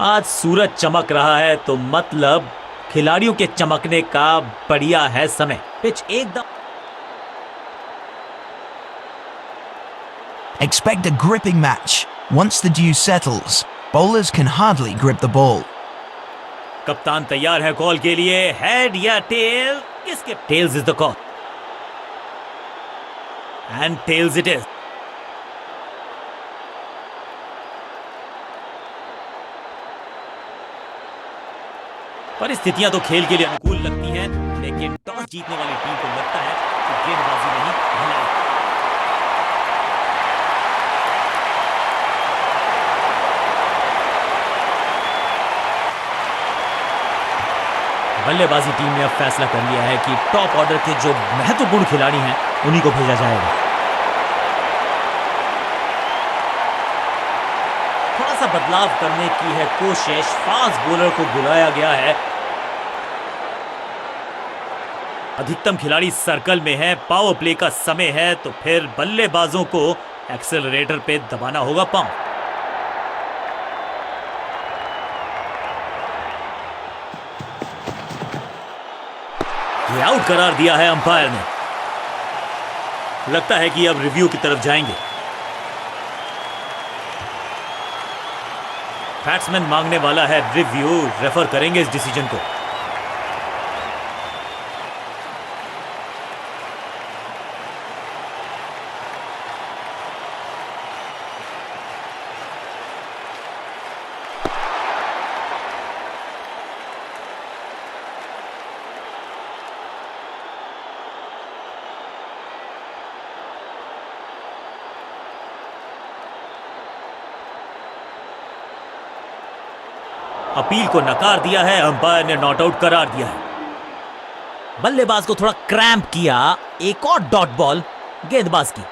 आज सूरज चमक रहा है तो मतलब खिलाड़ियों के चमकने का बढ़िया है समय। पिच एकदम Expect a gripping match. Once the dew settles, bowlers can hardly grip the ball. कप्तान तैयार है कॉल के लिए। हेड या टेल? किसके? Tails is the call and tails it is. परिस्थितियां तो खेल के लिए अनुकूल लगती हैं, लेकिन टॉस जीतने वाली टीम को लगता है कि गेंदबाजी नहीं भलाई। बल्लेबाजी टीम ने अब फैसला कर लिया है कि टॉप ऑर्डर के जो महत्वपूर्ण खिलाड़ी हैं उन्हीं को भेजा जाएगा। थोड़ा सा बदलाव करने की है कोशिश। फास्ट बॉलर को बुलाया गया है। अधिकतम खिलाड़ी सर्कल में है। पावर प्ले का समय है तो फिर बल्लेबाजों को एक्सेलरेटर पे दबाना होगा पांव। ये आउट करार दिया है अंपायर ने। लगता है कि अब रिव्यू की तरफ जाएंगे। बैट्समैन मांगने वाला है रिव्यू। रेफर करेंगे इस डिसीजन को। अपील को नकार दिया है। अंपायर ने नॉट आउट करार दिया है। बल्लेबाज को थोड़ा क्रैम्प किया। एक और डॉट बॉल गेंदबाज की।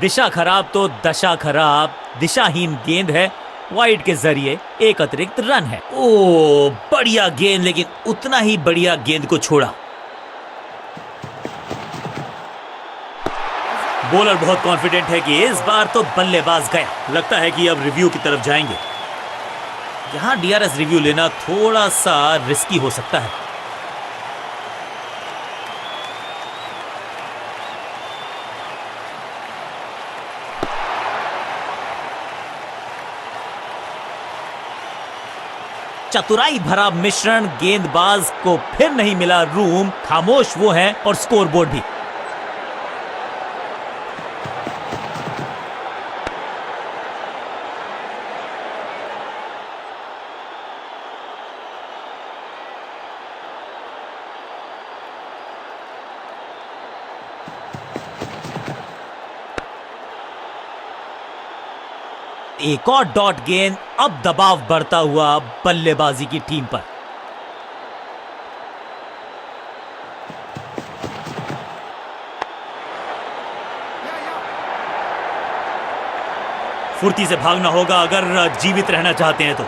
दिशा खराब तो दशा खराब। दिशाहीन गेंद है। वाइड के जरिए एक अतिरिक्त रन है। ओ बढ़िया गेंद, लेकिन उतना ही बढ़िया गेंद को छोड़ा। बॉलर बहुत कॉन्फिडेंट है कि इस बार तो बल्लेबाज गया। लगता है कि अब रिव्यू की तरफ जाएंगे। यहां डीआरएस रिव्यू लेना थोड़ा सा रिस्की हो सकता है। चतुराई भरा मिश्रण। गेंदबाज को फिर नहीं मिला रूम। खामोश वो है और स्कोरबोर्ड भी। एक और डॉट गेंद। अब दबाव बढ़ता हुआ बल्लेबाजी की टीम पर। फुर्ती से भागना होगा अगर जीवित रहना चाहते हैं तो।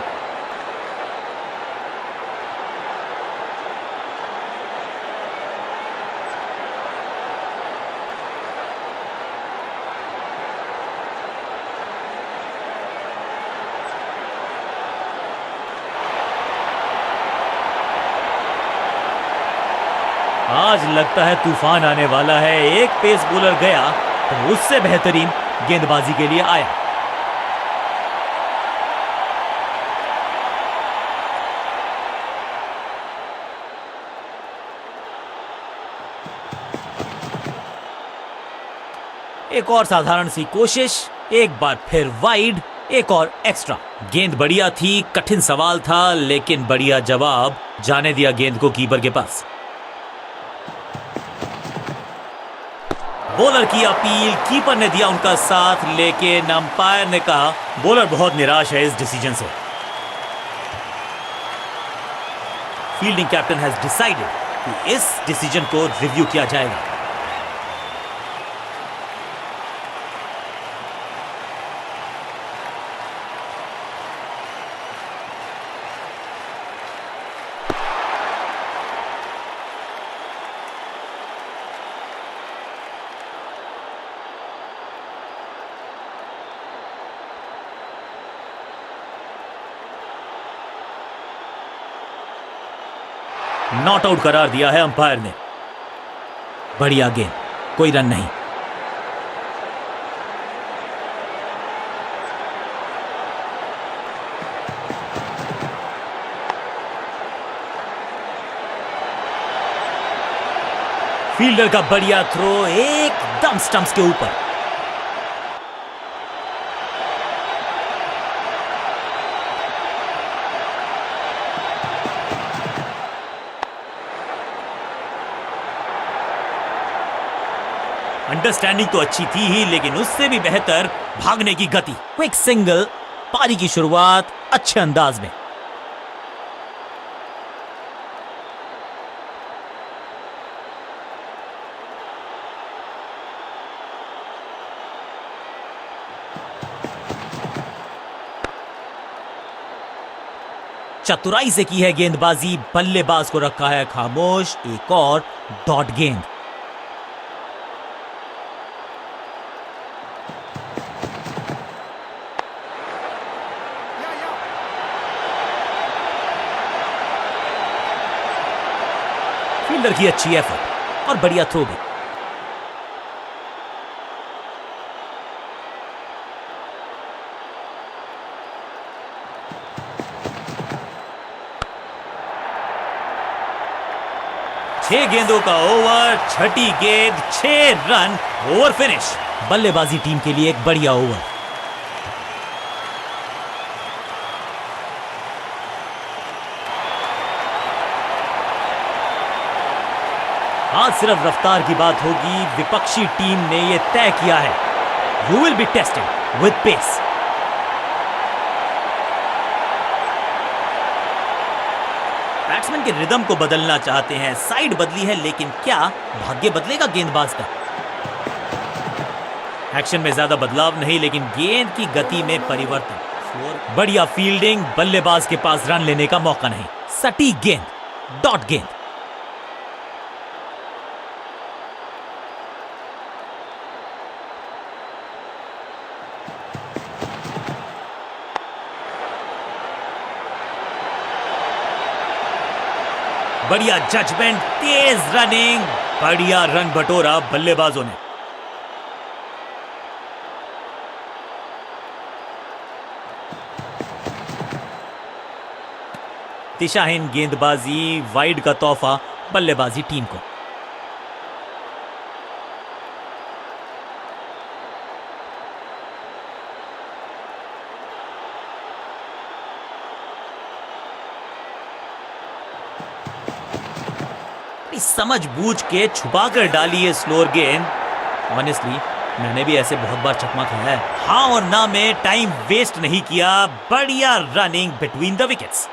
आज लगता है तूफान आने वाला है। एक पेस बॉलर गया तो उससे बेहतरीन गेंदबाजी के लिए आया। एक और साधारण सी कोशिश। एक बार फिर वाइड। एक और एक्स्ट्रा। गेंद बढ़िया थी। कठिन सवाल था लेकिन बढ़िया जवाब। जाने दिया गेंद को कीपर के पास। बॉलर की अपील। कीपर ने दिया उनका साथ, लेकिन अंपायर ने कहा बॉलर बहुत निराश है इस डिसीजन से। फील्डिंग कैप्टन हैज डिसाइडेड कि इस डिसीजन को रिव्यू किया जाएगा। नॉट आउट करार दिया है अंपायर ने। बढ़िया गेंद, कोई रन नहीं। फील्डर का बढ़िया थ्रो एकदम स्टंप्स के ऊपर। अंडरस्टैंडिंग तो अच्छी थी ही, लेकिन उससे भी बेहतर भागने की गति। क्विक सिंगल, पारी की शुरुआत अच्छे अंदाज में। चतुराई से की है गेंदबाजी, बल्लेबाज को रखा है खामोश। एक और डॉट गेंद। फील्डर की अच्छी एफर्ट और बढ़िया थ्रो भी। छह गेंदों का ओवर, छठी गेंद, 6 रन, ओवर फिनिश। बल्लेबाजी टीम के लिए एक बढ़िया ओवर। आज सिर्फ रफ्तार की बात होगी। विपक्षी टीम ने यह तय किया है, you will be tested with pace. Batsman के रिदम को बदलना चाहते हैं। साइड बदली है, लेकिन क्या भाग्य बदलेगा गेंदबाज का? एक्शन में ज्यादा बदलाव नहीं, लेकिन गेंद की गति में परिवर्तन। बढ़िया फील्डिंग, बल्लेबाज के पास रन लेने का मौका नहीं। सटीक गेंद, डॉट गेंद। बढ़िया जजमेंट, तेज रनिंग, बढ़िया रन बटोरा बल्लेबाजों ने। दिशाहीन गेंदबाजी, वाइड का तोहफा बल्लेबाजी टीम को। समझ बूझ के छुपा कर डाली है स्लोअर गेंद। ऑनेस्टली मैंने भी ऐसे बहुत बार चकमा खाया है। हाँ और ना में टाइम वेस्ट नहीं किया। बढ़िया रनिंग बिटवीन द विकेट्स।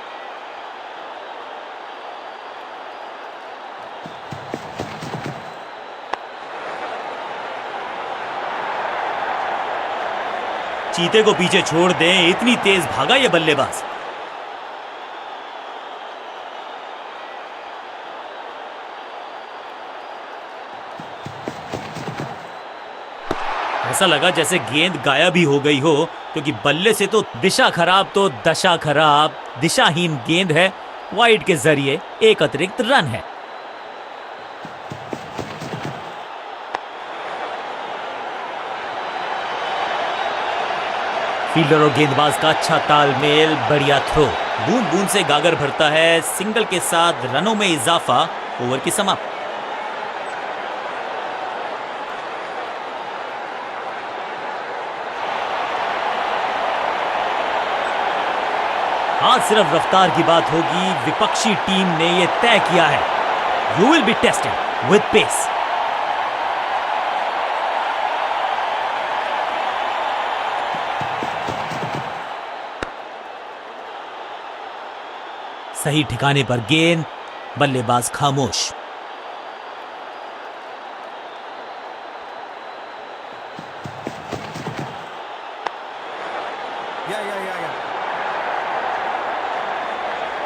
चीते को पीछे छोड़ दें, इतनी तेज भागा ये बल्लेबाज। ऐसा लगा जैसे गेंद गायब ही हो गई हो, क्योंकि बल्ले से तो दिशा खराब तो दशा खराब। दिशाहीन गेंद है, वाइड के जरिए एक अतिरिक्त रन है। फील्डर और गेंदबाज का अच्छा तालमेल, बढ़िया थ्रो। बूंद बूंद से गागर भरता है। सिंगल के साथ रनों में इजाफा। ओवर की समाप्ति। आज सिर्फ रफ्तार की बात होगी। विपक्षी टीम ने यह तय किया है, you will be tested with pace. सही ठिकाने पर गेंद, बल्लेबाज खामोश।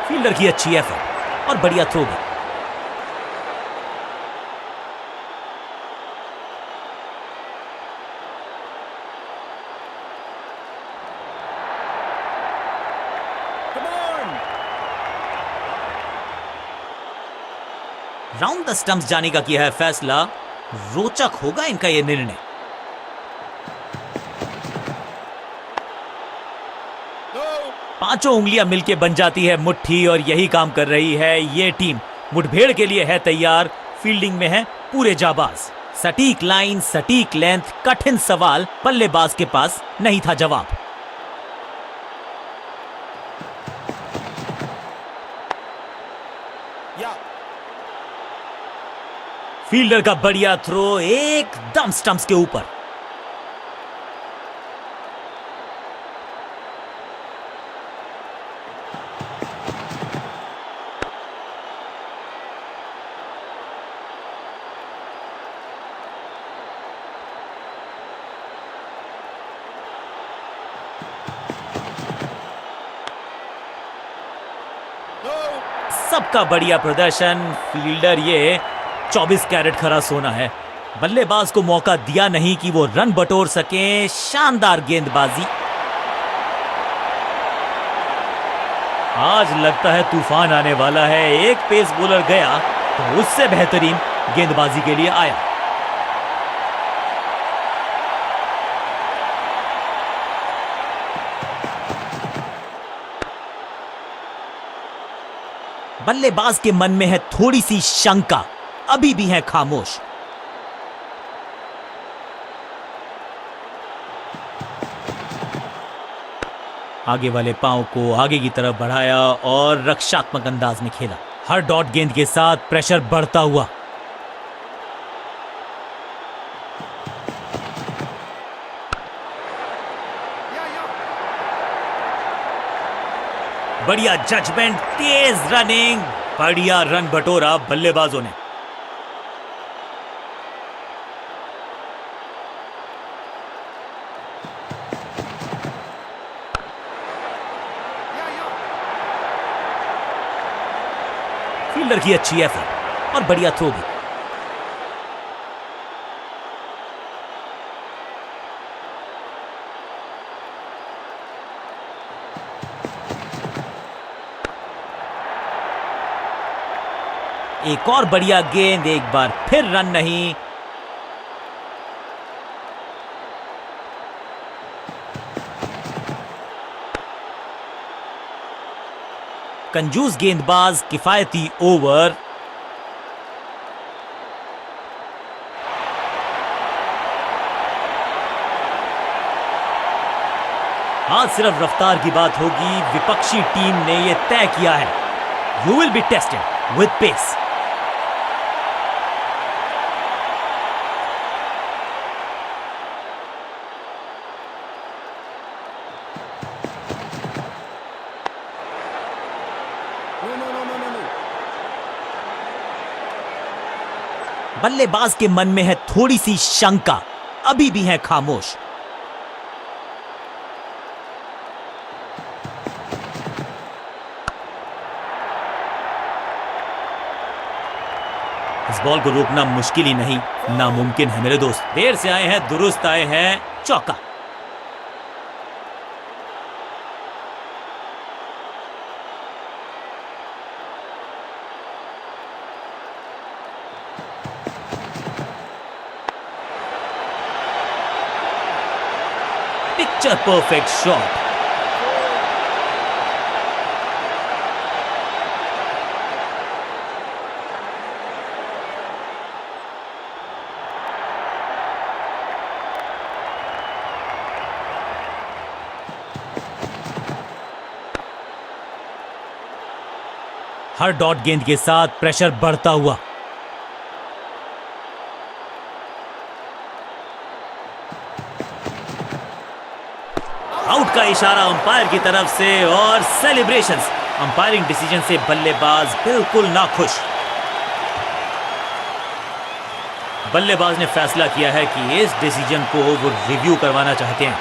फील्डर की अच्छी एफर्ट और बढ़िया थ्रो भी। राउंड द स्टंप्स जाने का किया है फैसला। रोचक होगा इनका यह निर्णय। पांचों उंगलियां मिलके बन जाती है मुट्ठी और यही काम कर रही है ये टीम। मुठभेड़ के लिए है तैयार, फील्डिंग में है पूरे जाबाज। सटीक लाइन, सटीक लेंथ, कठिन सवाल, बल्लेबाज के पास नहीं था जवाब। फील्डर का बढ़िया थ्रो एकदम स्टंप्स के ऊपर। सबका बढ़िया प्रदर्शन। फील्डर ये 24 कैरेट खरा सोना है। बल्लेबाज को मौका दिया नहीं कि वो रन बटोर सके। शानदार गेंदबाजी। आज लगता है तूफान आने वाला है। एक पेस बॉलर गया तो उससे बेहतरीन गेंदबाजी के लिए आया। बल्लेबाज के मन में है थोड़ी सी शंका, अभी भी है खामोश। आगे वाले पांव को आगे की तरफ बढ़ाया और रक्षात्मक अंदाज में खेला। हर डॉट गेंद के साथ प्रेशर बढ़ता हुआ। बढ़िया जजमेंट, तेज रनिंग, बढ़िया रन बटोरा बल्लेबाजों ने। फील्डर की अच्छी एफर्ट और बढ़िया थ्रो भी। एक और बढ़िया गेंद, एक बार फिर रन नहीं। कंजूस गेंदबाज, किफायती ओवर। आज सिर्फ रफ्तार की बात होगी। विपक्षी टीम ने यह तय किया है, you will be tested with pace. बल्लेबाज के मन में है थोड़ी सी शंका, अभी भी है खामोश। इस बॉल को रोकना मुश्किल ही नहीं, नामुमकिन है मेरे दोस्त। देर से आए हैं, दुरुस्त आए हैं, चौका। Picture perfect shot. हर डॉट गेंद के साथ प्रेशर बढ़ता हुआ। आउट का इशारा अंपायर की तरफ से और सेलिब्रेशंस। अंपायरिंग डिसीजन से बल्लेबाज बिल्कुल नाखुश। बल्लेबाज ने फैसला किया है कि इस डिसीजन को वो रिव्यू करवाना चाहते हैं।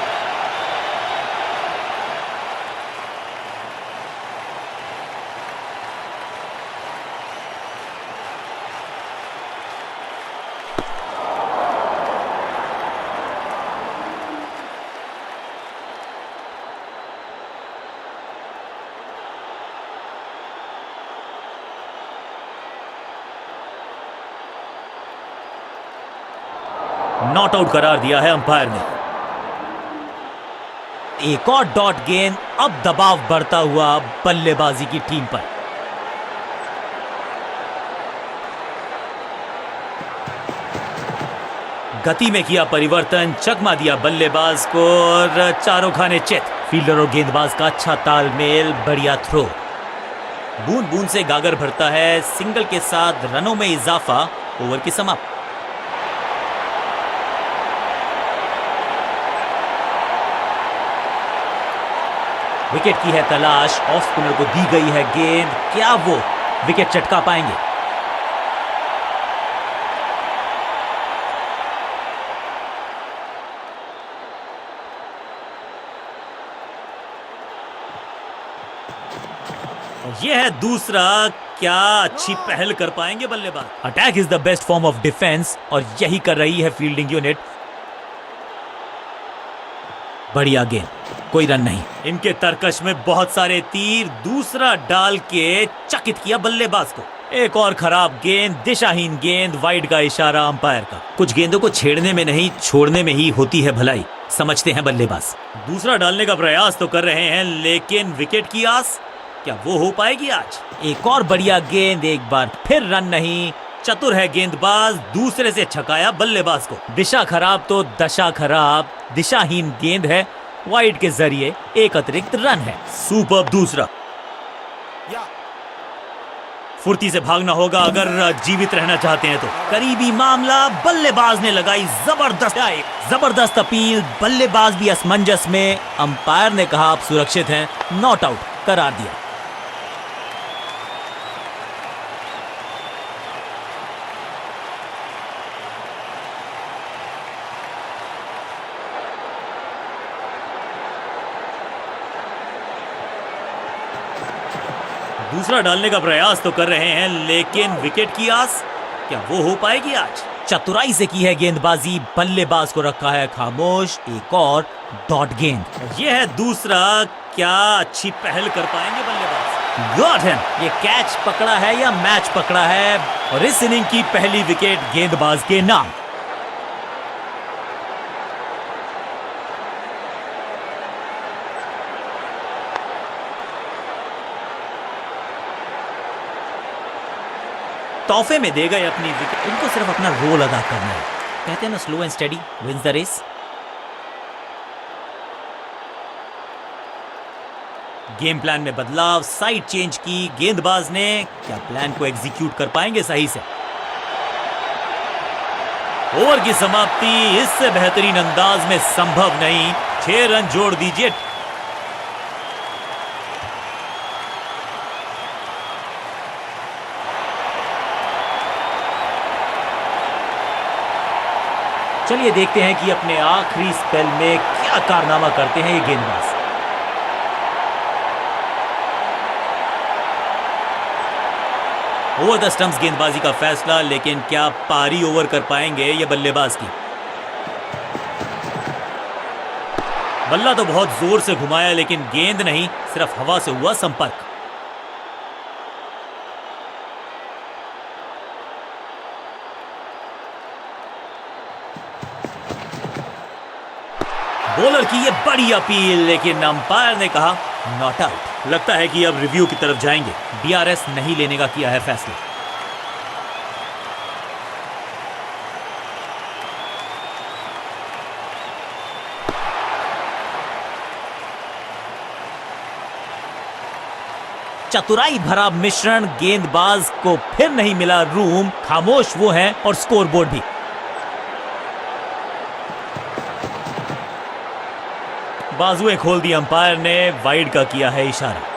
नॉट आउट करार दिया है अंपायर ने। एक और डॉट गेंद, अब दबाव बढ़ता हुआ बल्लेबाजी की टीम पर। गति में किया परिवर्तन, चकमा दिया बल्लेबाज को और चारों खाने चित। फील्डर और गेंदबाज का अच्छा तालमेल, बढ़िया थ्रो। बूंद बूंद से गागर भरता है, सिंगल के साथ रनों में इजाफा, ओवर की समाप्त। विकेट की है तलाश, ऑफ स्पिनर को दी गई है गेंद, क्या वो विकेट चटका पाएंगे? यह है दूसरा, क्या अच्छी पहल कर पाएंगे बल्लेबाज। Attack is the best form of defence और यही कर रही है फील्डिंग यूनिट। बढ़िया गेंद, कोई रन नहीं। इनके तरकश में बहुत सारे तीर, दूसरा डाल के चकित किया बल्लेबाज को। एक और खराब गेंद, दिशाहीन गेंद, वाइड का इशारा अंपायर का। कुछ गेंदों को छेड़ने में नहीं, छोड़ने में ही होती है भलाई, समझते हैं बल्लेबाज। दूसरा डालने का प्रयास तो कर रहे हैं, लेकिन विकेट की आस, क्या वो हो पाएगी आज? एक और बढ़िया गेंद, एक बार फिर रन नहीं। चतुर है गेंदबाज, दूसरे से छकाया बल्लेबाज को। दिशा खराब तो दशा खराब, दिशाहीन गेंद है, वाइड के जरिए एक अतिरिक्त रन है। सुपर्ब दूसरा। फुर्ती से भागना होगा अगर जीवित रहना चाहते हैं तो। करीबी मामला, बल्लेबाज ने लगाई जबरदस्त अपील, बल्लेबाज भी असमंजस में। अंपायर ने कहा आप सुरक्षित हैं, नॉट आउट करार दिया। दूसरा डालने का प्रयास तो कर रहे हैं, लेकिन विकेट की आस, क्या वो हो पाएगी आज? चतुराई से की है गेंदबाजी, बल्लेबाज को रखा है खामोश। एक और डॉट गेंद, यह है दूसरा, क्या अच्छी पहल कर पाएंगे बल्लेबाज। गॉट हिम, ये कैच पकड़ा है या मैच पकड़ा है, और इस इनिंग की पहली विकेट गेंदबाज के नाम। तोहफे में दे गए अपनी विकेट। इनको सिर्फ अपना रोल अदा करना है, कहते हैं ना slow and steady wins the race. Game plan में बदलाव, साइड चेंज की गेंदबाज ने, क्या प्लान को एग्जीक्यूट कर पाएंगे सही से? ओवर की समाप्ति इससे बेहतरीन अंदाज में संभव नहीं। 6 रन जोड़ दीजिए। चलिए देखते हैं कि अपने आखिरी स्पेल में क्या कारनामा करते हैं ये गेंदबाज। ओवर द स्टंप्स गेंदबाजी का फैसला, लेकिन क्या पारी ओवर कर पाएंगे ये बल्लेबाज की? बल्ला तो बहुत जोर से घुमाया, लेकिन गेंद नहीं, सिर्फ हवा से हुआ संपर्क। बॉलर की ये बड़ी अपील, लेकिन अंपायर ने कहा नॉट आउट। लगता है कि अब रिव्यू की तरफ जाएंगे। डीआरएस नहीं लेने का किया है फैसला। चतुराई भरा मिश्रण, गेंदबाज को फिर नहीं मिला रूम, खामोश वो हैं और स्कोरबोर्ड भी। बाजुएं खोल दी अंपायर ने, वाइड का किया है इशारा।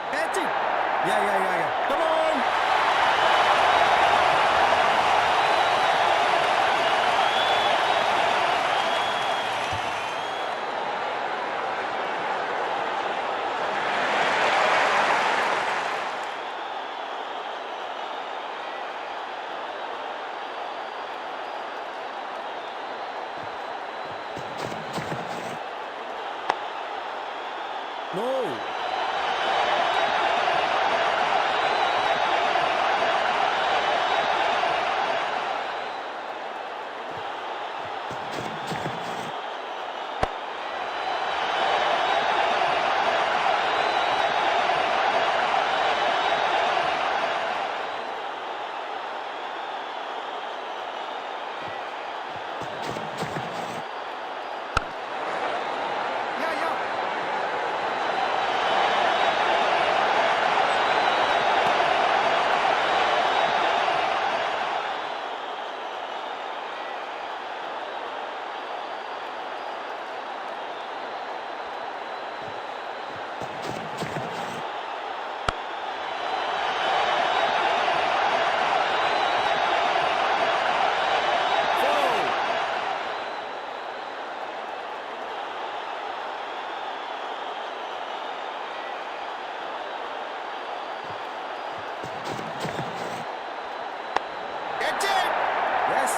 Catch it! Catch it! Yeah. Come on! No! Yeah. Foul! Catch it! Yes.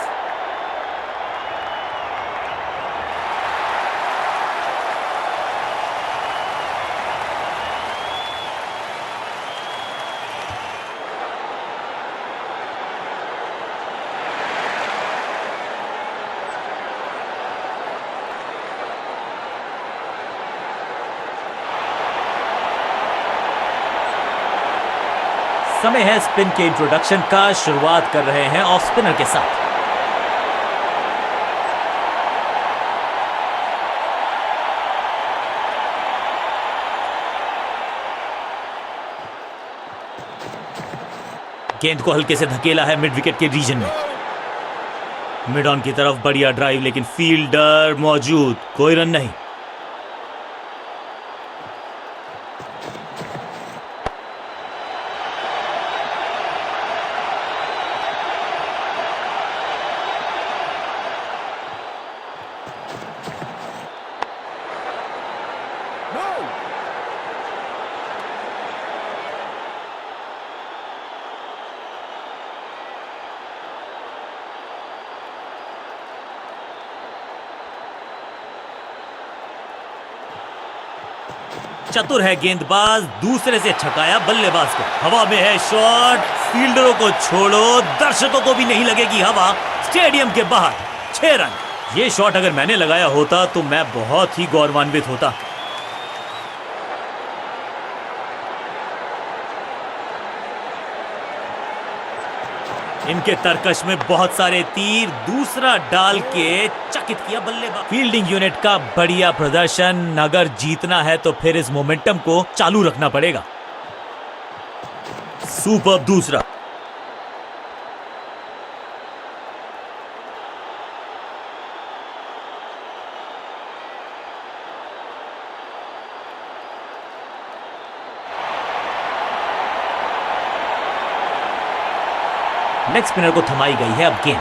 समय है स्पिन के इंट्रोडक्शन का। शुरुआत कर रहे हैं ऑफ स्पिनर के साथ। गेंद को हल्के से धकेला है मिड विकेट के रीजन में। मिड ऑन की तरफ बढ़िया ड्राइव, लेकिन फील्डर मौजूद, कोई रन नहीं। No! चतुर है गेंदबाज, दूसरे से छकाया बल्लेबाज को। हवा में है शॉट, फील्डरों को छोड़ो, दर्शकों को भी नहीं लगेगी हवा। स्टेडियम के बाहर 6 रन। ये शॉट अगर मैंने लगाया होता तो मैं बहुत ही गौरवान्वित होता। इनके तरकश में बहुत सारे तीर, दूसरा डाल के चकित किया बल्लेबाज। फील्डिंग यूनिट का बढ़िया प्रदर्शन। अगर जीतना है तो फिर इस मोमेंटम को चालू रखना पड़ेगा। सुपर्ब दूसरा। लेग स्पिनर को थमाई गई है अब गेंद।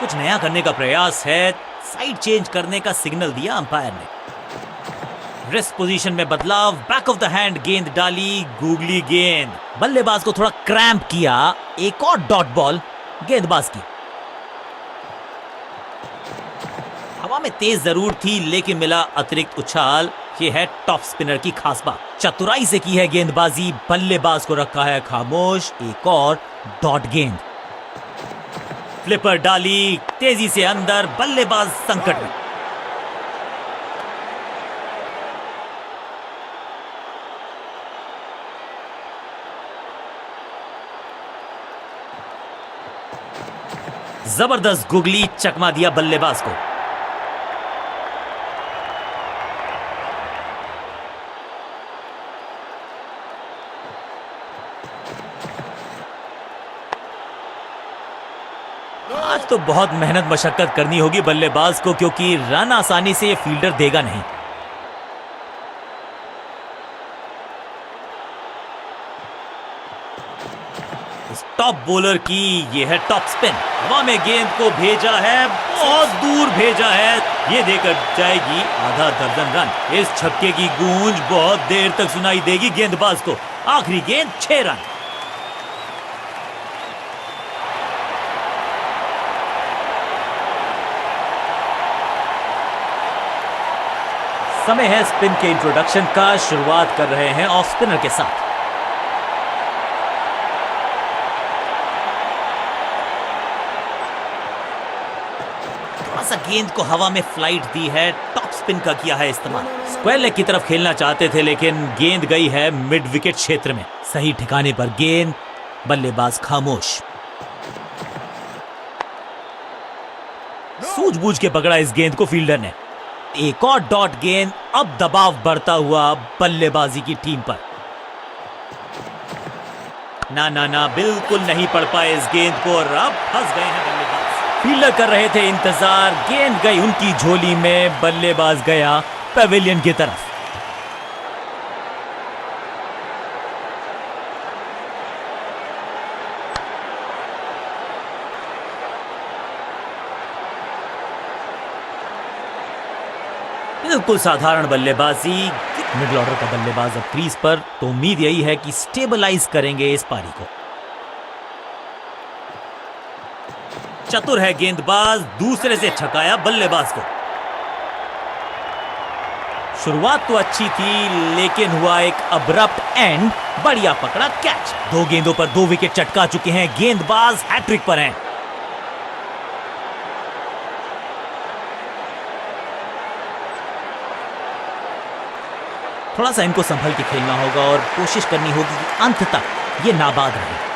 कुछ नया करने का प्रयास है, साइड चेंज करने का सिग्नल दिया अंपायर ने। रेस्ट पोजीशन में बदलाव, बैक ऑफ द हैंड गेंद डाली, गूगली गेंद, बल्लेबाज को थोड़ा क्रैम्प किया, एक और डॉट बॉल गेंदबाज की। हवा में तेज जरूर थी लेकिन मिला अतिरिक्त उछाल। ये है टॉप स्पिनर की खास बात, चतुराई से की है गेंदबाजी, बल्लेबाज को रखा है खामोश। एक और डॉट गेंद, फ्लिपर डाली, तेजी से अंदर, बल्लेबाज संकट में। जबरदस्त गुगली, चकमा दिया बल्लेबाज को। आज तो बहुत मेहनत मशक्कत करनी होगी बल्लेबाज को, क्योंकि रन आसानी से ये फील्डर देगा नहीं। इस टॉप बॉलर की ये है टॉप स्पिन, हवा में गेंद को भेजा है, बहुत दूर भेजा है, ये देकर जाएगी आधा दर्जन रन। इस छक्के की गूंज बहुत देर तक सुनाई देगी गेंदबाज को। आखिरी गेंद 6 रन। समय है स्पिन के इंट्रोडक्शन का। शुरुआत कर रहे हैं ऑफ स्पिनर के साथ। थोड़ा सा गेंद को हवा में फ्लाइट दी है, टॉप स्पिन का किया है इस्तेमाल। स्क्वायर लेग की तरफ खेलना चाहते थे लेकिन गेंद गई है मिड विकेट क्षेत्र में। सही ठिकाने पर गेंद, बल्लेबाज खामोश। सूझबूझ के पकड़ा इस गेंद को फील्डर ने। एक और डॉट गेंद, अब दबाव बढ़ता हुआ बल्लेबाजी की टीम पर। ना ना ना, बिल्कुल नहीं पड़ पाए इस गेंद को और अब फंस गए हैं बल्लेबाज। फील्डर कर रहे थे इंतजार, गेंद गई उनकी झोली में, बल्लेबाज गया पेविलियन की तरफ। बिल्कुल साधारण बल्लेबाजी। मिडिल ऑर्डर का बल्लेबाज अब क्रीज पर, तो उम्मीद यही है कि स्टेबलाइज करेंगे इस पारी को। चतुर है गेंदबाज, दूसरे से छकाया बल्लेबाज को। शुरुआत तो अच्छी थी लेकिन हुआ एक अब्रप्ट एंड। बढ़िया पकड़ा कैच। 2 गेंदों पर 2 विकेट चटका चुके हैं गेंदबाज, हैट्रिक पर हैं। थोड़ा सा इनको संभल के खेलना होगा और कोशिश करनी होगी कि अंत तक ये नाबाद रहे।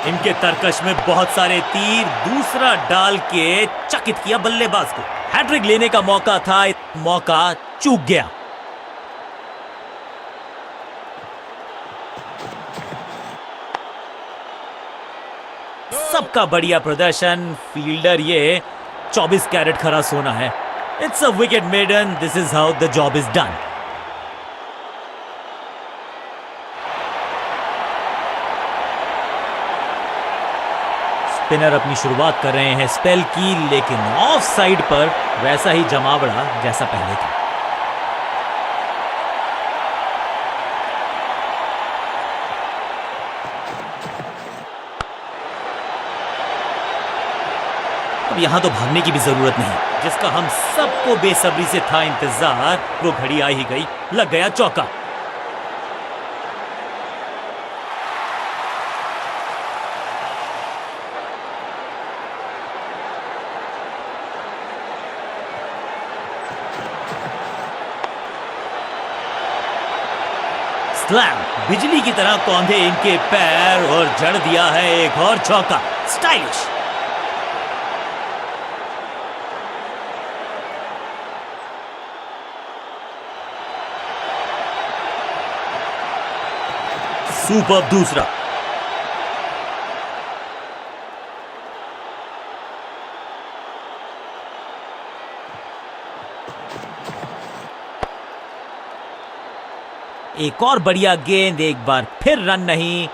इनके तरकश में बहुत सारे तीर, दूसरा डाल के चकित किया बल्लेबाज को। हैट्रिक लेने का मौका था, मौका चूक गया। सबका बढ़िया प्रदर्शन। फील्डर ये 24 कैरेट खरा सोना है। It's a wicket maiden, this is how the job is done. Spinner अपनी शुरुआत कर रहे हैं स्पेल की, लेकिन ऑफ साइड पर वैसा ही जमावड़ा जैसा पहले था। अब यहां तो भागने की भी जरूरत नहीं, जिसका हम सबको बेसब्री से था इंतजार, वो घड़ी आ ही गई। लग गया चौका। स्लैम, बिजली की तरह कौंधे इनके पैर और जड़ दिया है एक और चौका। स्टाइलिश। सुपर दूसरा। एक और बढ़िया गेंद, एक बार फिर रन नहीं।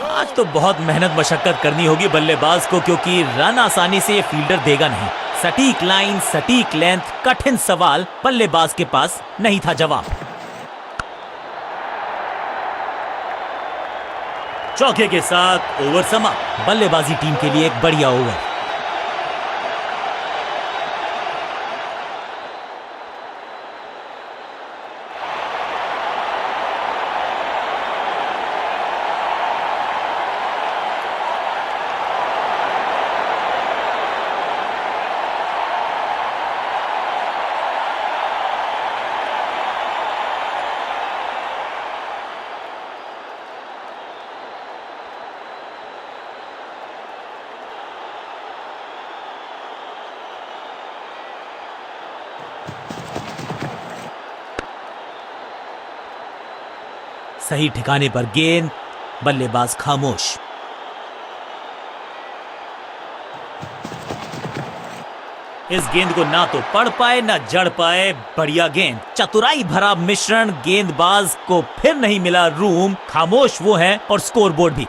आज तो बहुत मेहनत मशक्कत करनी होगी बल्लेबाज को, क्योंकि रन आसानी से ये फील्डर देगा नहीं। सटीक लाइन, सटीक लेंथ, कठिन सवाल, बल्लेबाज के पास नहीं था जवाब। चौके के साथ ओवर समाप्त। बल्लेबाजी टीम के लिए एक बढ़िया ओवर। सही ठिकाने पर गेंद, बल्लेबाज खामोश। इस गेंद को ना तो पढ़ पाए ना जड़ पाए। बढ़िया गेंद, चतुराई भरा मिश्रण। गेंदबाज को फिर नहीं मिला रूम, खामोश वो है और स्कोरबोर्ड भी।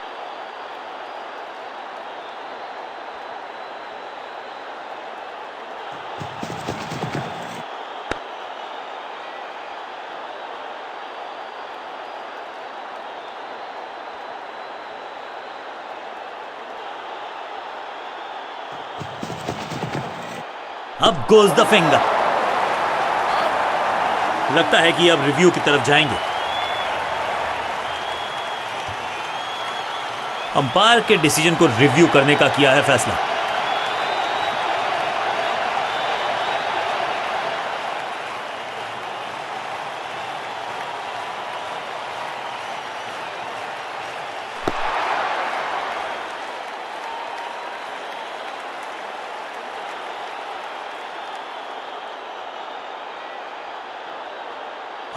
अब गोज द फिंगर। लगता है कि अब रिव्यू की तरफ जाएंगे। अंपायर के डिसीजन को रिव्यू करने का किया है फैसला।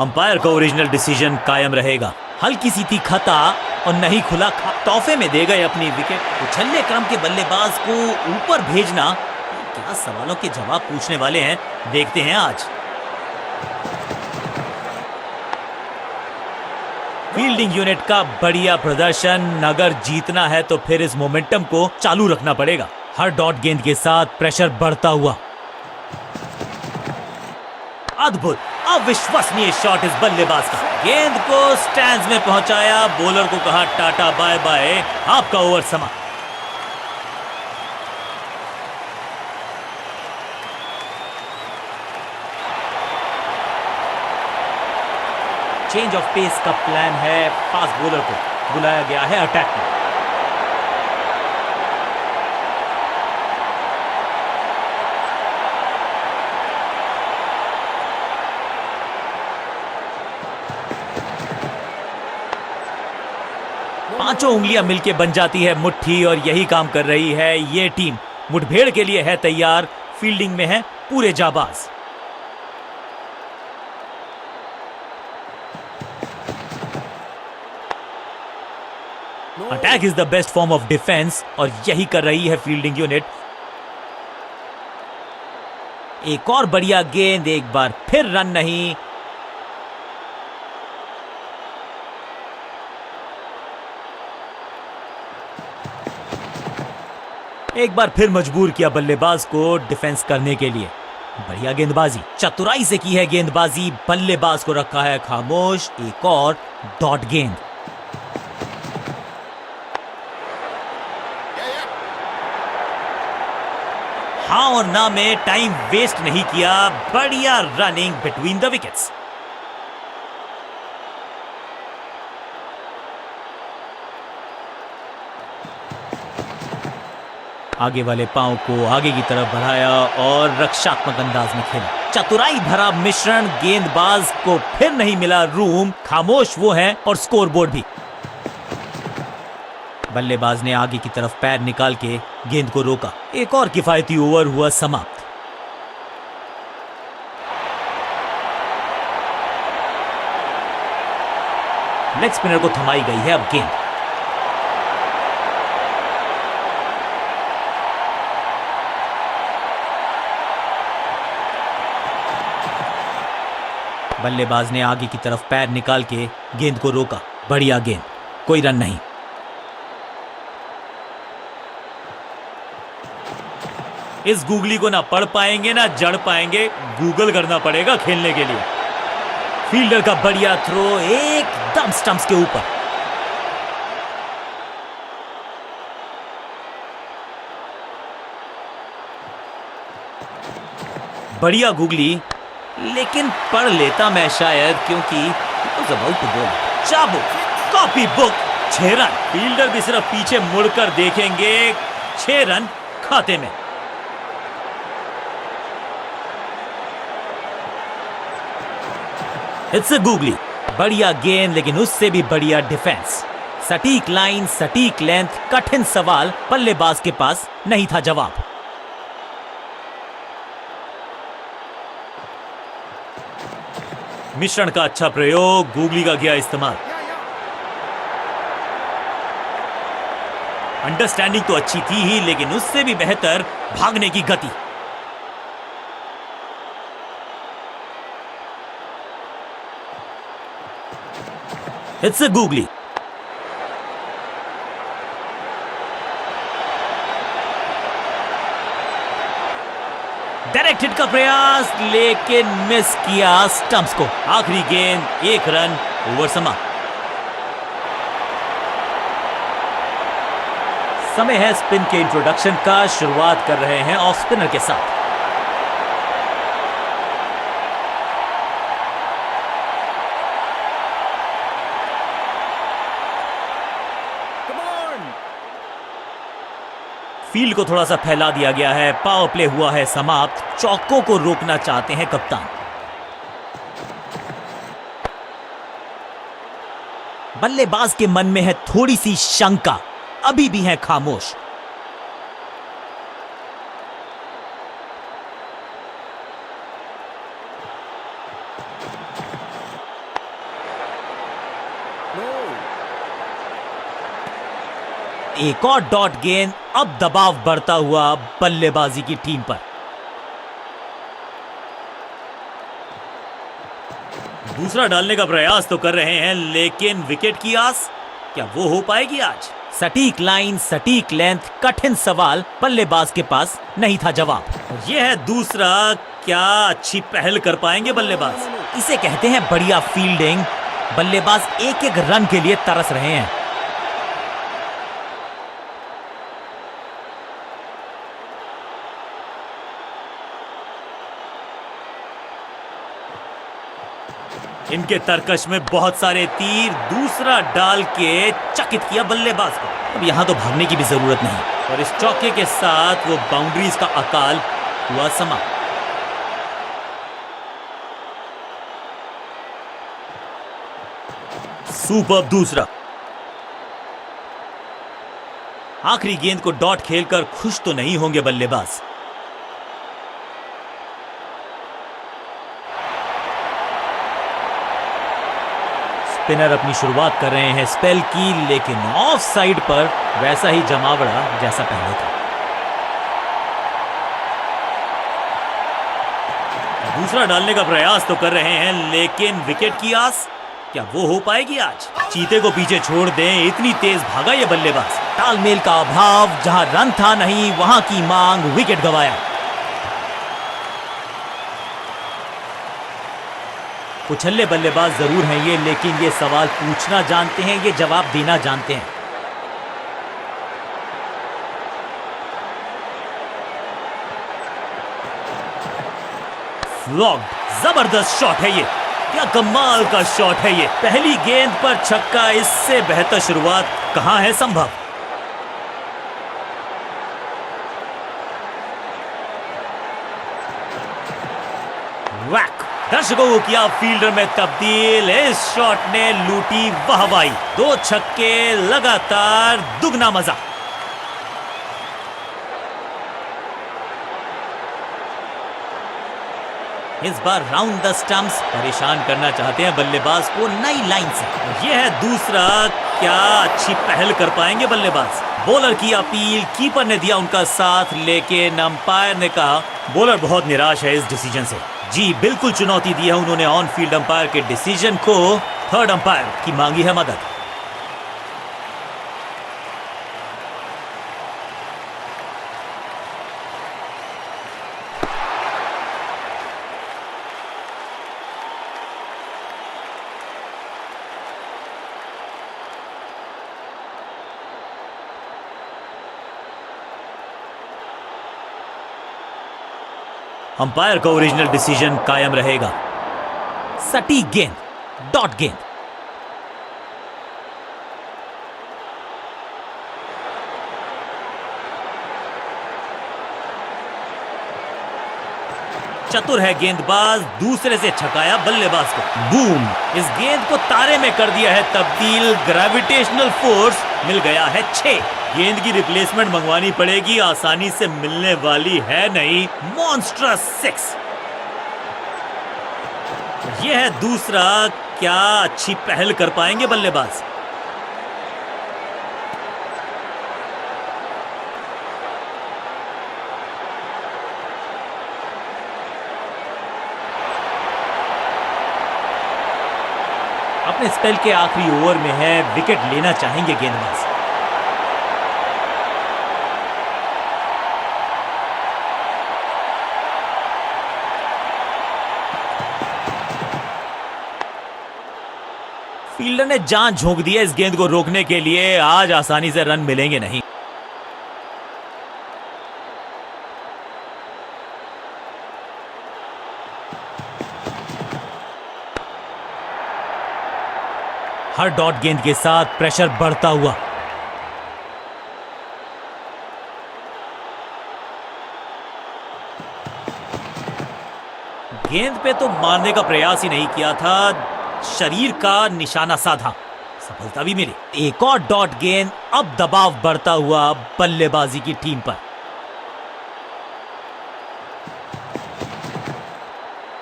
अंपायर का ओरिजिनल डिसीजन कायम रहेगा। हल्की सी थी खता और नहीं खुला तोहफे में दे गए अपनी विकेट। उछलने क्रम के बल्लेबाज को ऊपर भेजना। क्या सवालों के जवाब पूछने वाले हैं, देखते हैं आज। फील्डिंग यूनिट का बढ़िया प्रदर्शन। अगर जीतना है तो फिर इस मोमेंटम को चालू रखना पड़ेगा। हर डॉट गेंद के साथ प्रेशर बढ़ता हुआ। अद्भुत, अविश्वसनीय शॉट इस बल्लेबाज का। गेंद को स्टैंड्स में पहुंचाया। बॉलर को कहा टाटा बाय बाय, आपका ओवर समाप्त। चेंज ऑफ पेस का प्लान है। फास्ट बॉलर को बुलाया गया है अटैक में। पांचों उंगलियां मिलके बन जाती है मुट्ठी और यही काम कर रही है ये टीम। मुठभेड़ के लिए है तैयार। फील्डिंग में है पूरे जाबाज। Attack is the best form of defence और यही कर रही है फील्डिंग यूनिट। एक और बढ़िया गेंद, एक बार फिर रन नहीं। एक बार फिर मजबूर किया बल्लेबाज को डिफेंस करने के लिए। बढ़िया गेंदबाजी, चतुराई से की है गेंदबाजी। बल्लेबाज को रखा है खामोश। एक और डॉट गेंद। हाँ और ना में टाइम वेस्ट नहीं किया। बढ़िया रनिंग बिटवीन द विकेट्स। आगे वाले पांव को आगे की तरफ बढ़ाया और रक्षात्मक अंदाज में खेला। चतुराई भरा मिश्रण। गेंदबाज को फिर नहीं मिला रूम, खामोश वो है और स्कोरबोर्ड भी। बल्लेबाज ने आगे की तरफ पैर निकाल के गेंद को रोका। एक और किफायती ओवर हुआ समाप्त। लेग स्पिनर को थमाई गई है अब गेंद। बल्लेबाज ने आगे की तरफ पैर निकाल के गेंद को रोका। बढ़िया गेंद, कोई रन नहीं। इस गूगली को ना पढ़ पाएंगे ना जड़ पाएंगे, गूगल करना पड़ेगा खेलने के लिए। फील्डर का बढ़िया थ्रो एकदम स्टंप्स के ऊपर। बढ़िया गूगली, लेकिन पढ़ लेता मैं शायद, क्योंकि चाबुक, कॉपी बुक, 6 रन। फील्डर भी सिर्फ पीछे मुड़कर देखेंगे, 6 रन खाते में। इट्स अ गूगली, बढ़िया गेंद, लेकिन उससे भी बढ़िया डिफेंस। सटीक लाइन, सटीक लेंथ, कठिन सवाल, बल्लेबाज के पास नहीं था जवाब। मिश्रण का अच्छा प्रयोग, गूगली का किया इस्तेमाल। अंडरस्टैंडिंग तो अच्छी थी ही, लेकिन उससे भी बेहतर भागने की गति। It's a googly. Direct hit का प्रयास, लेकिन मिस किया स्टंप्स को। आखिरी गेंद, 1 रन, ओवर समाप्त। समय है स्पिन के इंट्रोडक्शन का। शुरुआत कर रहे हैं ऑफ स्पिनर के साथ। फील्ड को थोड़ा सा फैला दिया गया है। पावर प्ले हुआ है समाप्त। चौकों को रोकना चाहते हैं कप्तान। बल्लेबाज के मन में है थोड़ी सी शंका, अभी भी है खामोश। एक और डॉट गेंद, अब दबाव बढ़ता हुआ बल्लेबाजी की टीम पर। दूसरा डालने का प्रयास तो कर रहे हैं, लेकिन विकेट की आस, क्या वो हो पाएगी आज? सटीक लाइन, सटीक लेंथ, कठिन सवाल, बल्लेबाज के पास नहीं था जवाब। यह है दूसरा, क्या अच्छी पहल कर पाएंगे बल्लेबाज? इसे कहते हैं बढ़िया फील्डिंग। बल्लेबाज एक एक रन के लिए तरस रहे हैं। इनके तरकश में बहुत सारे तीर, दूसरा डाल के चकित किया बल्लेबाज को। अब यहां तो भागने की भी जरूरत नहीं, और इस चौके के साथ वो बाउंड्रीज का अकाल हुआ समाप्त। सुपर दूसरा। आखिरी गेंद को डॉट खेलकर खुश तो नहीं होंगे बल्लेबाज। स्पिनर अपनी शुरुआत कर रहे हैं स्पेल की, लेकिन ऑफ साइड पर वैसा ही जमावड़ा जैसा पहले था। दूसरा डालने का प्रयास तो कर रहे हैं, लेकिन विकेट की आस, क्या वो हो पाएगी आज? चीते को पीछे छोड़ दें, इतनी तेज भागा ये बल्लेबाज। तालमेल का अभाव, जहां रन था नहीं वहां की मांग, विकेट गंवाया। कुछल्ले बल्लेबाज जरूर हैं ये, लेकिन ये सवाल पूछना जानते हैं, ये जवाब देना जानते हैं। फ्लॉग्ड, जबरदस्त शॉट है ये, क्या कमाल का शॉट है ये। पहली गेंद पर छक्का, इससे बेहतर शुरुआत कहां है संभव। वैक, दर्शकों को किया फील्डर में तब्दील। इस शॉट ने लूटी वाहवाही। 2 छक्के लगातार, दुगना मजा। इस बार राउंड द स्टंप्स परेशान करना चाहते हैं बल्लेबाज को नई लाइन से। यह है दूसरा, क्या अच्छी पहल कर पाएंगे बल्लेबाज। बॉलर की अपील, कीपर ने दिया उनका साथ, लेकिन अंपायर ने कहा बॉलर बहुत निराश है इस डिसीजन से। जी बिल्कुल चुनौती दी है उन्होंने ऑन फील्ड अंपायर के डिसीजन को। थर्ड अंपायर की मांगी है मदद। अंपायर का ओरिजिनल डिसीजन कायम रहेगा। सटीक गेंद, डॉट गेंद। चतुर है गेंदबाज, दूसरे से छकाया बल्लेबाज को। बूम! इस गेंद को तारे में कर दिया है तब्दील। ग्रेविटेशनल फोर्स मिल गया है 6। गेंद की रिप्लेसमेंट मंगवानी पड़ेगी, आसानी से मिलने वाली है नहीं। मॉन्स्ट्रस 6। यह है दूसरा। क्या अच्छी पहल कर पाएंगे बल्लेबाज। अपने स्पेल के आखिरी ओवर में है, विकेट लेना चाहेंगे गेंदबाज। फील्डर ने जान झोंक दी है इस गेंद को रोकने के लिए। आज आसानी से रन मिलेंगे नहीं। हर डॉट गेंद के साथ प्रेशर बढ़ता हुआ। गेंद पे तो मारने का प्रयास ही नहीं किया था, शरीर का निशाना साधा, सफलता भी मिली। एक और डॉट गेंद। अब दबाव बढ़ता हुआ बल्लेबाजी की टीम पर।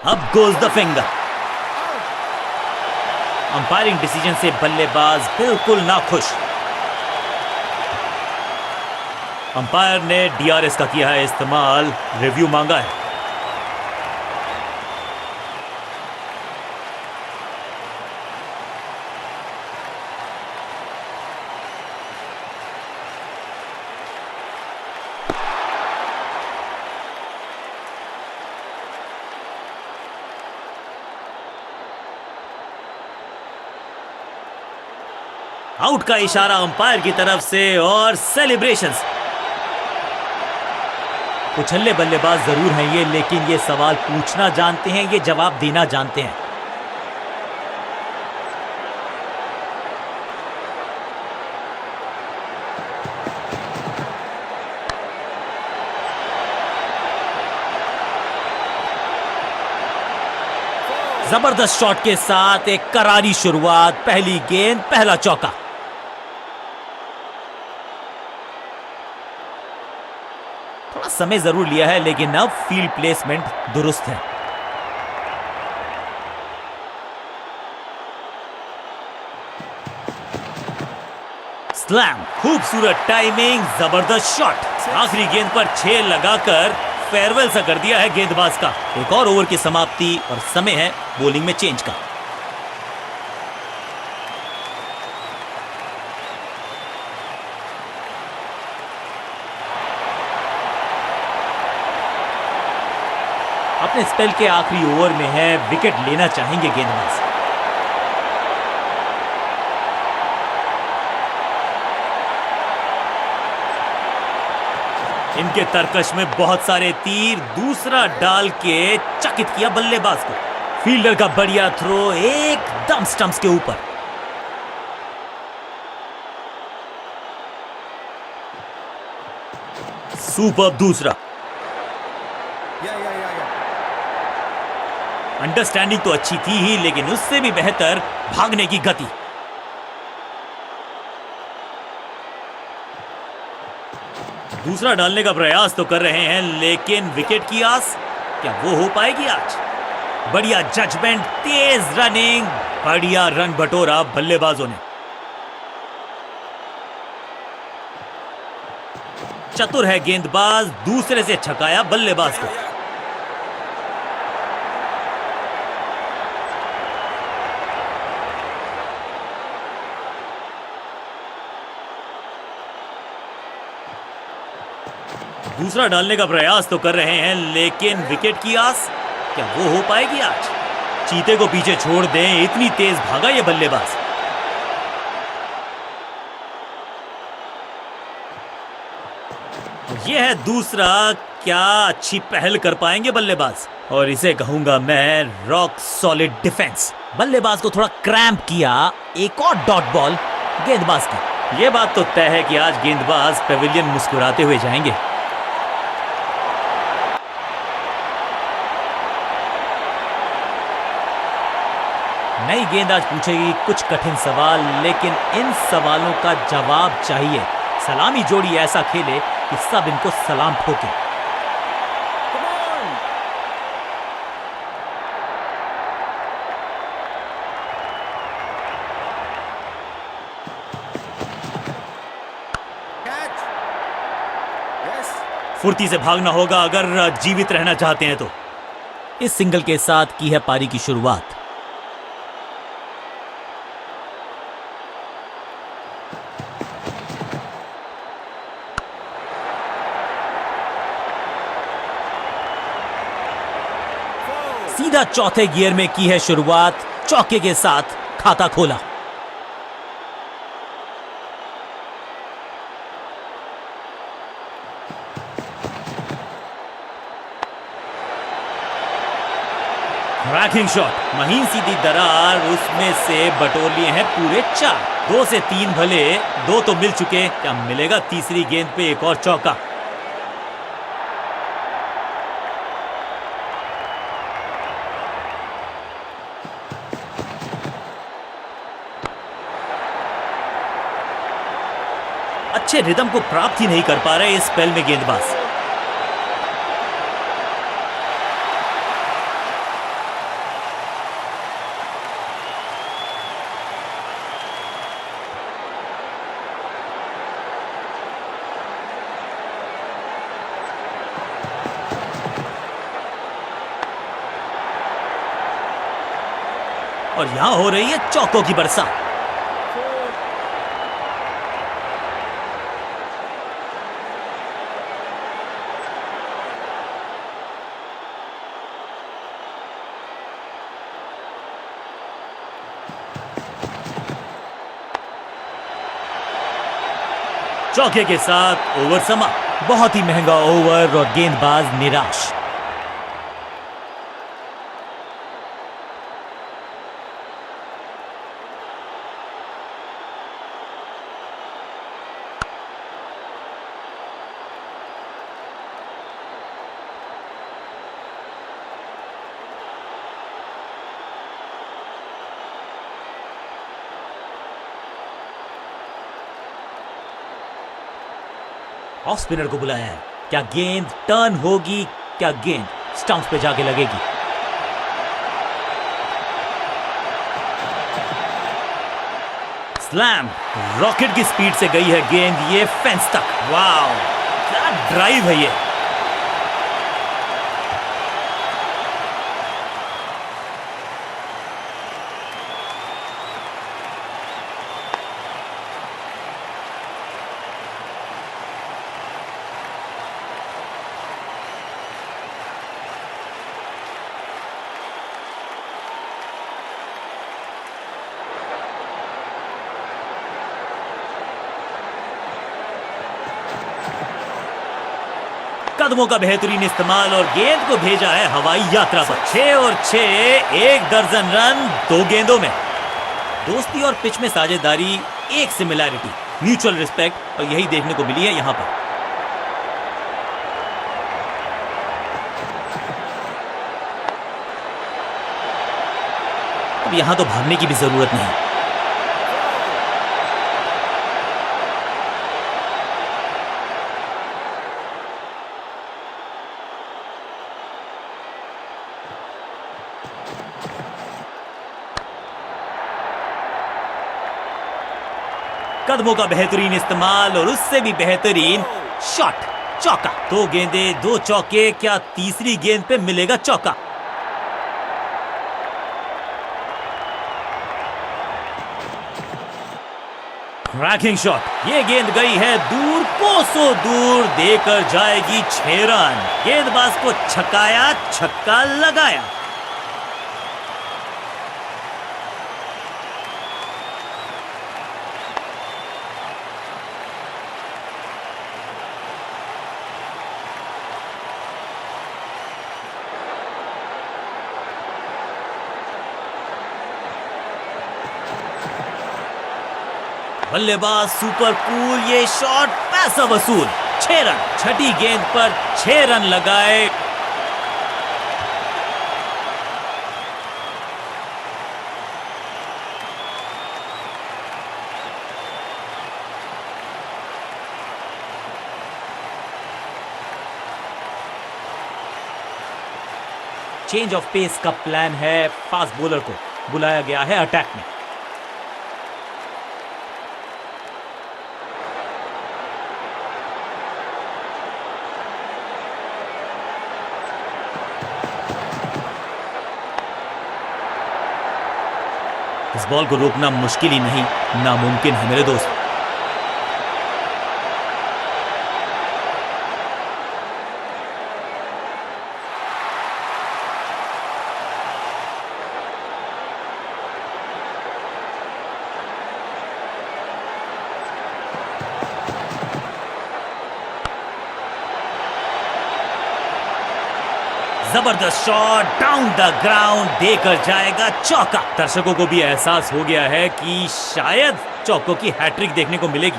अब goes the finger. Umpiring decision से बल्लेबाज बिल्कुल नाखुश। अंपायर ने डीआरएस का किया है इस्तेमाल, रिव्यू मांगा है। आउट का इशारा अंपायर की तरफ से और सेलिब्रेशंस। उछल्ले बल्लेबाज जरूर हैं ये, लेकिन ये सवाल पूछना जानते हैं, ये जवाब देना जानते हैं। जबरदस्त शॉट के साथ एक करारी शुरुआत। पहली गेंद, पहला चौका। थोड़ा समय जरूर लिया है, लेकिन अब फील्ड प्लेसमेंट दुरुस्त है। स्लैम, खूबसूरत टाइमिंग, जबरदस्त शॉट। आखिरी गेंद पर 6 लगाकर फेयरवेल सा कर दिया है गेंदबाज का। एक और ओवर की समाप्ति और समय है बॉलिंग में चेंज का। अपने स्पेल के आखिरी ओवर में है, विकेट लेना चाहेंगे गेंदबाज। इनके तरकश में बहुत सारे तीर। दूसरा डाल के चकित किया बल्लेबाज को। फील्डर का बढ़िया थ्रो एकदम स्टंप्स के ऊपर। सुपर दूसरा। अंडरस्टैंडिंग तो अच्छी थी ही, लेकिन उससे भी बेहतर भागने की गति। दूसरा डालने का प्रयास तो कर रहे हैं, लेकिन विकेट की आस क्या वो हो पाएगी आज? बढ़िया जजमेंट, तेज रनिंग, बढ़िया रन बटोरा बल्लेबाजों ने। चतुर है गेंदबाज, दूसरे से छकाया बल्लेबाज को। दूसरा डालने का प्रयास तो कर रहे हैं, लेकिन विकेट की आस क्या वो हो पाएगी आज? चीते को पीछे छोड़ दें, इतनी तेज भागा ये बल्लेबाज। ये है दूसरा, क्या अच्छी पहल कर पाएंगे बल्लेबाज, और इसे कहूंगा मैं रॉक सॉलिड डिफेंस। बल्लेबाज को थोड़ा क्रैम्प किया, एक और डॉट बॉल गेंदबाज की। ये बात तो तय है कि आज गेंदबाज पेविलियन मुस्कुराते हुए जाएंगे। नई गेंद आज पूछेगी कुछ कठिन सवाल, लेकिन इन सवालों का जवाब चाहिए। सलामी जोड़ी ऐसा खेले कि सब इनको सलाम ठोके। Come on. Catch. Yes. फुर्ती से भागना होगा अगर जीवित रहना चाहते हैं तो। इस सिंगल के साथ की है पारी की शुरुआत। सीधा चौथे गियर में की है शुरुआत, चौके के साथ खाता खोला। क्रैकिंग शॉट, महीन सीधी दरार, उसमें से बटोर लिए हैं पूरे 4। 2 से 3 भले, 2 तो मिल चुके, क्या मिलेगा तीसरी गेंद पे एक और चौका? अच्छे रिदम को प्राप्त ही नहीं कर पा रहे इस स्पेल में गेंदबाज। और यहां हो रही है चौकों की बरसात। चौके के साथ ओवर समाप्त। बहुत ही महंगा ओवर और गेंदबाज निराश। ऑफ स्पिनर को बुलाया है। क्या गेंद टर्न होगी? क्या गेंद स्टंप्स पे जाके लगेगी? स्लैम, रॉकेट की स्पीड से गई है गेंद ये फेंस तक। वाओ, क्या ड्राइव है ये। कदमों का बेहतरीन इस्तेमाल और गेंद को भेजा है हवाई यात्रा पर। 6 और 6, 1 दर्जन रन 2 गेंदों में। दोस्ती और पिच में साझेदारी, एक सिमिलैरिटी, म्यूचुअल रिस्पेक्ट, और यही देखने को मिली है यहां पर। अब यहां तो भागने की भी जरूरत नहीं। कदमों का बेहतरीन इस्तेमाल और उससे भी बेहतरीन शॉट, चौका। 2 गेंदे 2 चौके, क्या तीसरी गेंद पे मिलेगा चौका? क्रैकिंग शॉट, ये गेंद गई है दूर, कोसों दूर, देकर जाएगी 6 रन। गेंदबाज को छकाया, छक्का लगाया। बल्लेबाज सुपर कूल, ये शॉट पैसा वसूल। 6 रन, छठी गेंद पर 6 रन लगाए। चेंज ऑफ पेस का प्लान है, फास्ट बॉलर को बुलाया गया है अटैक में। इस बॉल को रोकना मुश्किल ही नहीं, नामुमकिन है मेरे दोस्त। जबरदस्त शॉट, डाउन द ग्राउंड, देकर जाएगा चौका। दर्शकों को भी एहसास हो गया है कि शायद चौकों की हैट्रिक देखने को मिलेगी।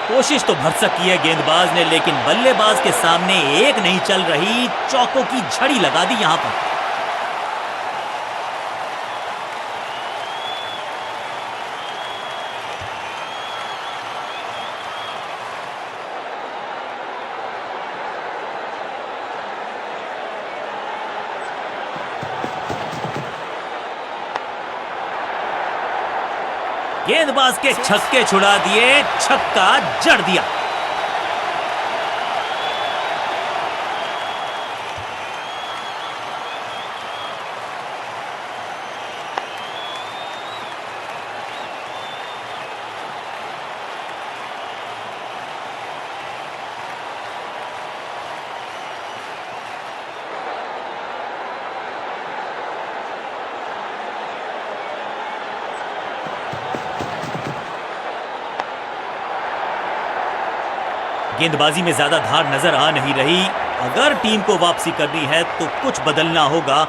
कोशिश तो भरसक की है गेंदबाज ने, लेकिन बल्लेबाज के सामने एक नहीं चल रही, चौकों की झड़ी लगा दी यहां पर। गेंदबाज के छक्के छुड़ा दिए, छक्का जड़ दिया। गेंदबाजी में ज्यादा धार नजर आ नहीं रही। अगर टीम को वापसी करनी है तो कुछ बदलना होगा।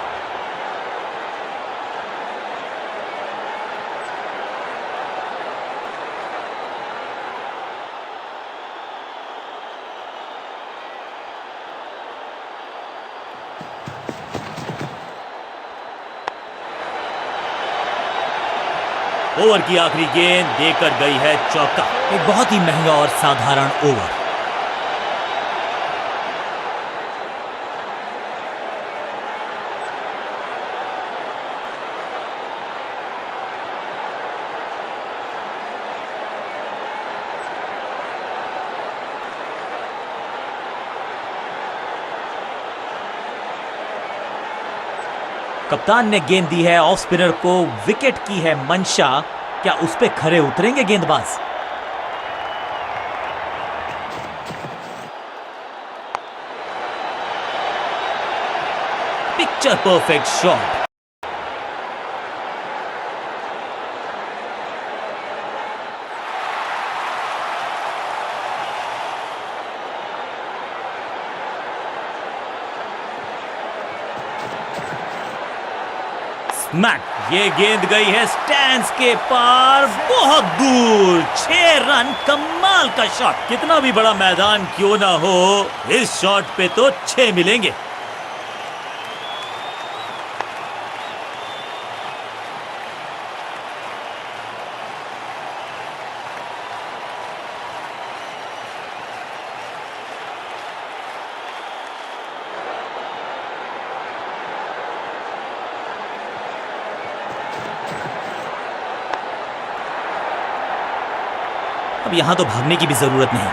ओवर की आखिरी गेंद देकर गई है चौका। एक बहुत ही महंगा और साधारण ओवर। कप्तान ने गेंद दी है ऑफ स्पिनर को, विकेट की है मंशा। क्या उस पे खरे उतरेंगे गेंदबाज? Picture perfect shot. मैक, ये गेंद गई है स्टैंड्स के पार, बहुत दूर। 6 रन, कमाल का शॉट। कितना भी बड़ा मैदान क्यों ना हो, इस शॉट पे तो 6 मिलेंगे। अब यहां तो भागने की भी जरूरत नहीं।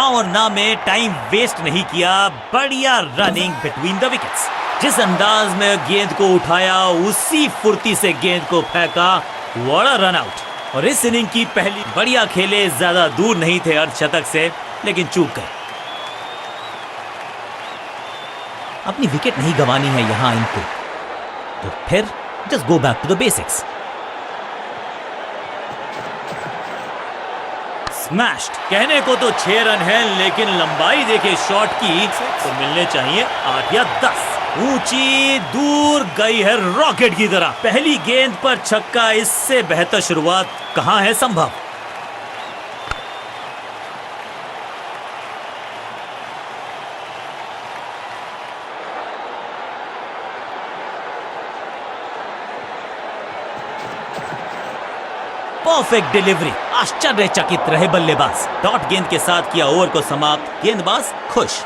और ना में टाइम वेस्ट नहीं किया, बढ़िया रनिंग बिटवीन द विकेट्स। जिस अंदाज में गेंद को उठाया उसी फुर्ती से गेंद को फेंका, बड़ा रन आउट। और इस इनिंग की पहली बढ़िया खेले, ज्यादा दूर नहीं थे अर्धशतक से, लेकिन चूक गए। अपनी विकेट नहीं गंवानी है यहां इनको, तो फिर just go back to the basics. Smashed, कहने को तो 6 रन है, लेकिन लंबाई देखे शॉट की तो मिलने चाहिए 8 या 10। ऊंची दूर गई है रॉकेट की तरह। पहली गेंद पर छक्का, इससे बेहतर शुरुआत कहां है संभव। परफेक्ट डिलीवरी, आश्चर्यचकित रहे बल्लेबाज। डॉट गेंद के साथ किया ओवर को समाप्त, गेंदबाज खुश।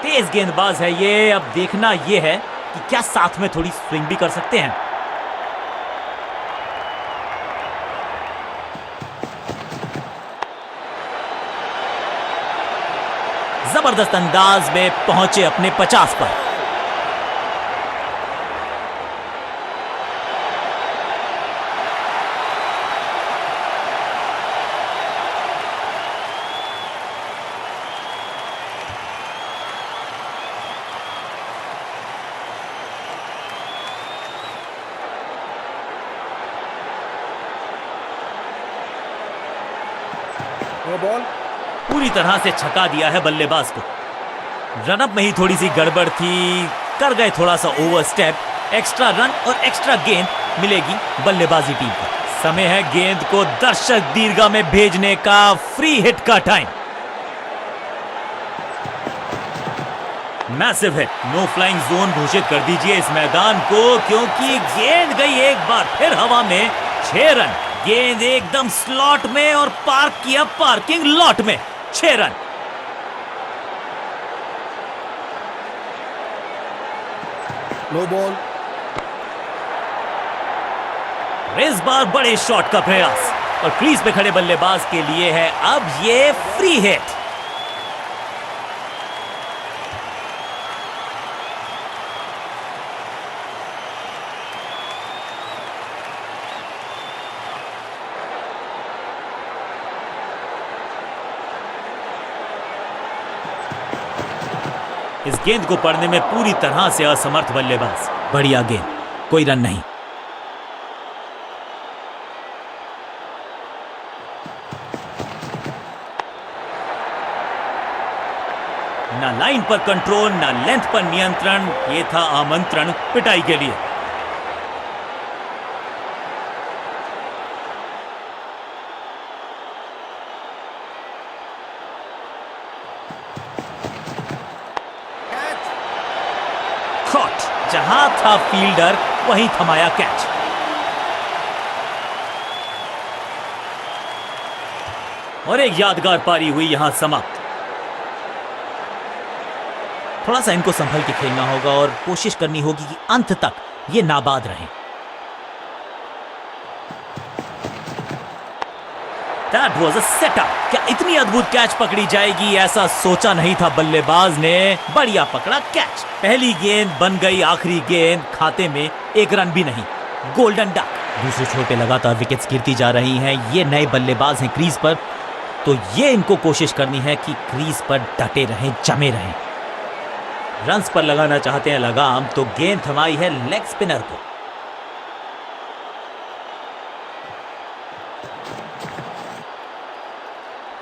तेज गेंदबाज है ये, अब देखना ये है कि क्या साथ में थोड़ी स्विंग भी कर सकते हैं। जबरदस्त अंदाज में पहुंचे अपने 50 पर। No ball. पूरी तरह से छका दिया है बल्लेबाज को। रनअप में ही थोड़ी सी गड़बड़ थी, कर गए थोड़ा सा ओवर स्टेप। एक्स्ट्रा रन और एक्स्ट्रा गेंद मिलेगी बल्लेबाजी टीम को। समय है गेंद को दर्शक दीर्घा में भेजने का, फ्री हिट का time. Massive hit, no flying zone घोषित कर दीजिए इस मैदान को, क्योंकि गेंद गई एक बार फिर हवा में। 6 रन, गेंद एकदम स्लॉट में और पार्क किया पार्किंग लॉट में। 6 रन। No ball. इस बार बड़े शॉट का प्रयास और क्रीज पे खड़े बल्लेबाज के लिए है अब ये फ्री हिट। इस गेंद को पढ़ने में पूरी तरह से असमर्थ बल्लेबाज। बढ़िया गेंद, कोई रन नहीं। ना लाइन पर कंट्रोल, ना लेंथ पर नियंत्रण, ये था आमंत्रण पिटाई के लिए। कॉट, जहां था फील्डर वहीं थमाया कैच। और एक यादगार पारी हुई यहां समाप्त। थोड़ा सा इनको संभल के खेलना होगा और कोशिश करनी होगी कि अंत तक ये नाबाद रहें। That was a setup। क्या इतनी अद्भुत कैच पकड़ी जाएगी, ऐसा सोचा नहीं था बल्लेबाज ने। बढ़िया पकड़ा कैच। पहली गेंद बन गई आखिरी गेंद, खाते में 1 रन भी नहीं। Golden duck. दूसरे छोर पे लगातार विकेट्स गिरती जा रही हैं। ये नए बल्लेबाज हैं क्रीज पर, तो ये इनको कोशिश करनी है कि क्रीज पर डटे रहें, जमे रहें। रन्स पर लगाना चाहते हैं लगाम, तो गेंद थमाई है लेग स्पिनर को।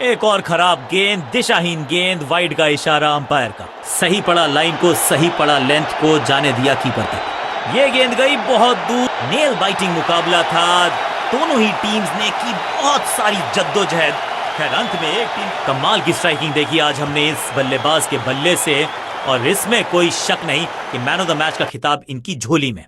एक और खराब गेंद, दिशाहीन गेंद, वाइड का इशारा अंपायर का। सही पड़ा लाइन को, सही पड़ा लेंथ को, जाने दिया कीपर तक। ये गेंद गई बहुत दूर। नेल बाइटिंग मुकाबला था, दोनों ही टीम्स ने की बहुत सारी जद्दोजहद। खैर अंत में एक टीम। कमाल की स्ट्राइकिंग देखी आज हमने इस बल्लेबाज के बल्ले से, और इसमें कोई शक नहीं कि मैन ऑफ द मैच का खिताब इनकी झोली में।